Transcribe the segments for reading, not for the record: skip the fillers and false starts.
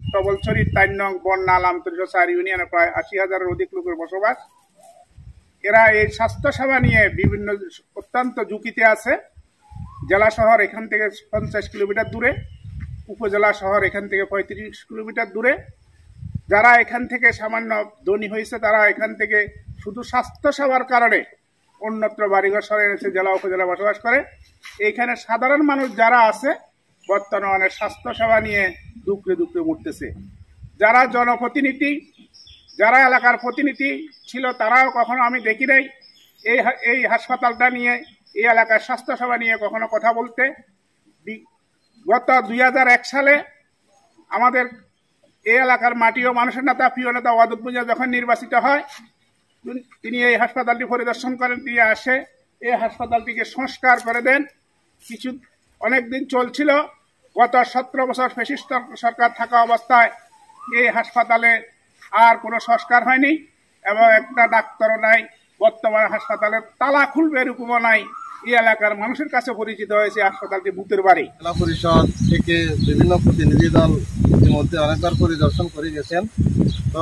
তবলছড়ির ৩ নং বন্যাল আন্তর্জাতিক ৪ ইউনিয়নে প্রায় ৮০,০০০-এর অধিক লোকের বসবাস। এরা এই স্বাস্থ্যসেবা নিয়ে বিভিন্ন অত্যন্ত ঝুঁকিতে আছে। জেলা শহর এখান থেকে ৫০ কিলোমিটার দূরে, উপজেলা শহর এখান থেকে ৩৫ কিলোমিটার দূরে। যারা এখান থেকে সামান্য ধনী হয়েছে তারা এখান থেকে শুধু স্বাস্থ্যসেবার কারণে অন্যত্র বাড়িঘর সরে এসে জেলা উপজেলা বসবাস করে। এইখানে সাধারণ মানুষ যারা আছে বর্তমানে স্বাস্থ্যসেবা নিয়ে দুঃখে দুঃখে উঠতেছে। যারা জনপ্রতিনিধি, যারা এলাকার প্রতিনিধি ছিল তারাও কখনো আমি দেখি নাই এই হাসপাতালটা নিয়ে, এই এলাকার স্বাস্থ্যসেবা নিয়ে কখনো কথা বলতে। গত ২০০১ সালে আমাদের এই এলাকার মাটি ও মানুষের নেতা, প্রিয় নেতা ওয়াদুদ ভূঁইয়া যখন নির্বাচিত হয়, তিনি এই হাসপাতালটি পরিদর্শন করেন, দিয়ে আসে এই হাসপাতালটিকে সংস্কার করে দেন। অনেকদিন চলছিল। গত ১৭ বছর ফ্যাসিস্ট সরকার থাকা অবস্থায় এই হাসপাতালে আর কোনো সংস্কার হয়নি এবং একটা ডাক্তারও নাই। বর্তমানে হাসপাতালের তালা খুলবে এরকমও নাই। এই এলাকার মানুষের কাছে পরিচিত হয়েছে হাসপাতালটি ভূতের বাড়ি। জেলা পরিষদ থেকে বিভিন্ন প্রতিনিধি দল ইতিমধ্যে অনেকবার পরিদর্শন করে গেছেন। তো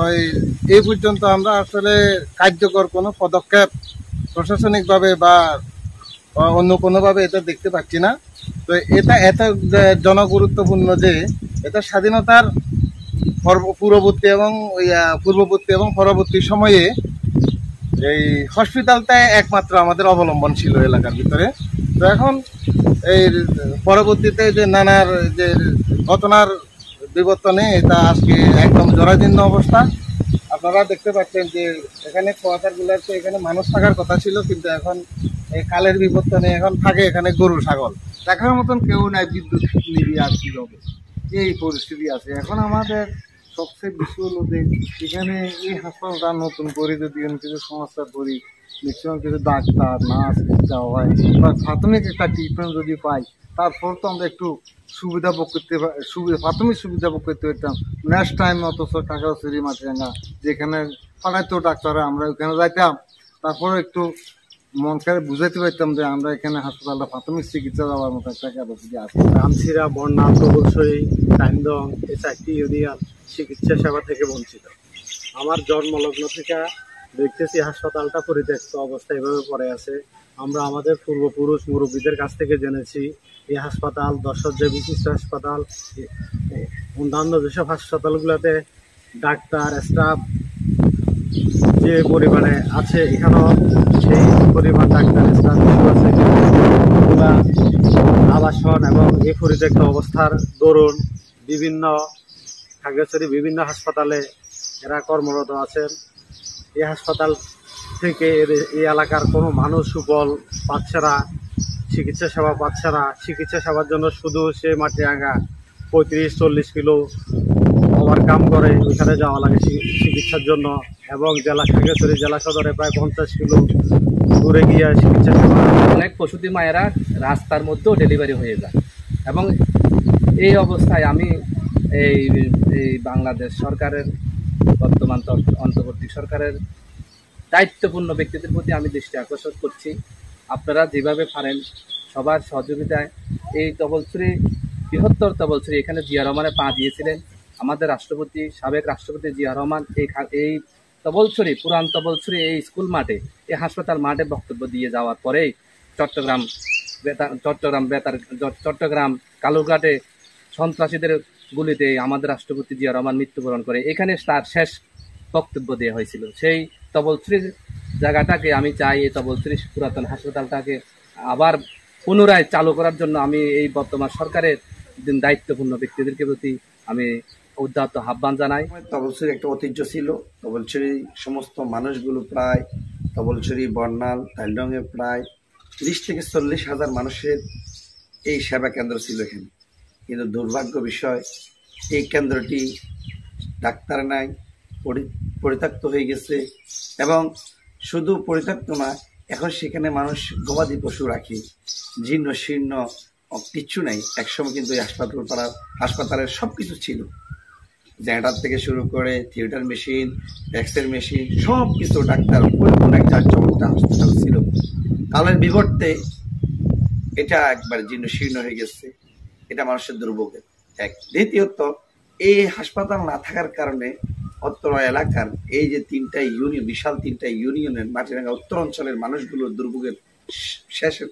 এই পর্যন্ত আমরা আসলে কার্যকর কোনো পদক্ষেপ প্রশাসনিকভাবে বা অন্য কোনোভাবে এটা দেখতে পাচ্ছি না। তো এটা এত জনগুরুত্বপূর্ণ যে এটা স্বাধীনতার পূর্ববর্তী এবং পরবর্তী সময়ে এই হসপিটালটাই একমাত্র আমাদের অবলম্বন ছিল এলাকার ভিতরে। তো এখন এই পরবর্তীতে যে নানার যে ঘটনার বিবর্তনে এটা আজকে একদম জরাজীর্ণ অবস্থা। আপনারা দেখতে পাচ্ছেন যে এখানে কোয়ার্টারগুলোতে এখানে মানুষ থাকার কথা ছিল, কিন্তু এখন এই কালের বিবর্তনে এখন থাকে এখানে গরু ছাগল। দেখার মতন কেউ নাই, বিদ্যুৎ নিবি আর কি হবে, এই পরিস্থিতি আছে। এখন আমাদের সবচেয়ে বেশি হলো যে এখানে এই হাসপাতালটা নতুন করে যদি কিছু সংস্থা করি, ম্যাক্সিমাম কিছু ডাক্তার নার্স দেওয়া হয় বা প্রাথমিক একটা ট্রিটমেন্ট যদি পাই, তারপর তো আমরা একটু সুবিধা ভোগ করতে প্রাথমিক সুবিধা ভোগ করতে পারতাম। নেক্সট টাইম অথচ কাকারছড়ি মাটিরাঙ্গা যেখানে পাঠাইতো ডাক্তাররা, আমরা ওখানে যাইতাম, তারপরে একটু মন খারাপ বুঝাইতে পারতাম যে আমরা এখানে হাসপাতালটা প্রাথমিক চিকিৎসা দেওয়ার মতো একটা ক্যাপাসিটি আছে। রামছিরা, বন্যা, তবলছড়ি, ৩ নং এই ৪টি ইউনিয়ন চিকিৎসা সেবা থেকে বঞ্চিত। আমার জন্মলগ্ন থেকে দেখতেছি হাসপাতালটা পরিত্যক্ত অবস্থায় এভাবে পড়ে আছে। আমরা আমাদের পূর্বপুরুষ মুরব্বীদের কাছ থেকে জেনেছি এই হাসপাতাল দর্শকদের বিশিষ্ট হাসপাতাল। অন্যান্য যেসব হাসপাতালগুলোতে ডাক্তার স্টাফ যে পরিমাণে আছে, এখানেও সেই পরিমাণ ডাক্তার স্টাফ আছে। আবাসন এবং এই পরিত্যক্ত অবস্থার দরুন খাগড়াছড়ি বিভিন্ন হাসপাতালে এরা কর্মরত আছেন। এই হাসপাতাল থেকে এই এলাকার কোনো মানুষ সুফল পাচ্ছে না, চিকিৎসা সেবা পাচ্ছে না। চিকিৎসা সেবার জন্য শুধু সে মাটিরাঙ্গা ৩৫-৪০ কিলো ওভারকাম করে ওইখানে যাওয়া লাগে চিকিৎসার জন্য, এবং খাগড়াছড়ি জেলা সদরে প্রায় ৫০ কিলো দূরে গিয়ে চিকিৎসা সেবা। অনেক প্রসূতি মায়েরা রাস্তার মধ্যেও ডেলিভারি হয়ে যায়, এবং এই অবস্থায় আমি এই বাংলাদেশ সরকারের বর্তমান অন্তর্বর্তী সরকারের দায়িত্বপূর্ণ ব্যক্তিদের প্রতি আমি দৃষ্টি আকর্ষণ করছি। আপনারা যেভাবে পারেন সবার সহযোগিতায় এই তবলছড়ি, বৃহত্তর তবলছড়ি, এখানে জিয়া রহমানের পা দিয়েছিলেন আমাদের সাবেক রাষ্ট্রপতি জিয়া রহমান। এই তবলছড়ি, পুরান তবলছড়ি এই স্কুল মাঠে, এই হাসপাতাল মাঠে বক্তব্য দিয়ে যাওয়ার পরেই চট্টগ্রাম কালুরঘাটে সন্ত্রাসীদের গুলিতে আমাদের রাষ্ট্রপতি জিয়া রহমান মৃত্যুবরণ করে। এখানে তার শেষ বক্তব্য দেওয়া হয়েছিল। সেই তবলছড়ির জায়গাটাকে আমি চাই, এই তবলছড়ি পুরাতন হাসপাতালটাকে আবার পুনরায় চালু করার জন্য আমি এই বর্তমান সরকারের দায়িত্বপূর্ণ ব্যক্তিদেরকে প্রতি আমি উদাত্ত আহ্বান জানাই। তবলছড়ি একটা ঐতিহ্য ছিল। তবলছড়ি সমস্ত মানুষগুলো প্রায় তবলছড়ি, বর্ণাল, ৩ নংয়ে প্রায় ৩০ থেকে ৪০ হাজার মানুষের এই সেবা কেন্দ্র ছিল এখানে। কিন্তু দুর্ভাগ্য বিষয়, এই কেন্দ্রটি ডাক্তার নাই, পরিত্যক্ত হয়ে গেছে। এবং শুধু পরিত্যক্ত না, এখন সেখানে মানুষ গবাদি পশু রাখে, জীর্ণ শীর্ণ, কিচ্ছু নেই। একসময় কিন্তু এই হাসপাতালের সব কিছু ছিল, জেনারেটর থেকে শুরু করে থিয়েটার মেশিন, এক্সরে মেশিন, সব কিছু ডাক্তার, পরিপূর্ণ এক জাঁকজমকটা হাসপাতাল ছিল। কালের বিবর্তে এটা একবার জীর্ণ শীর্ণ হয়ে গেছে। এটা মানুষের দুর্ভোগের এক। দ্বিতীয়ত, এই হাসপাতাল না থাকার কারণে অত্র এলাকার এই যে তিনটা ইউনিয়ন, বিশাল তিনটা ইউনিয়নের মাটিরাঙ্গা উত্তর অঞ্চলের মানুষগুলোর দুর্ভোগের শেষের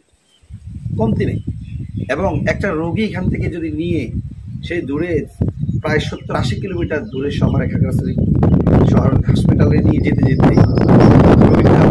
কমতি নেই। এবং একটা রোগী এখান থেকে যদি নিয়ে সেই দূরে প্রায় 70-80 কিলোমিটার দূরে শহরে খাগড়াছড়ি শহর হসপিটালে নিয়ে যেতে রোগীটা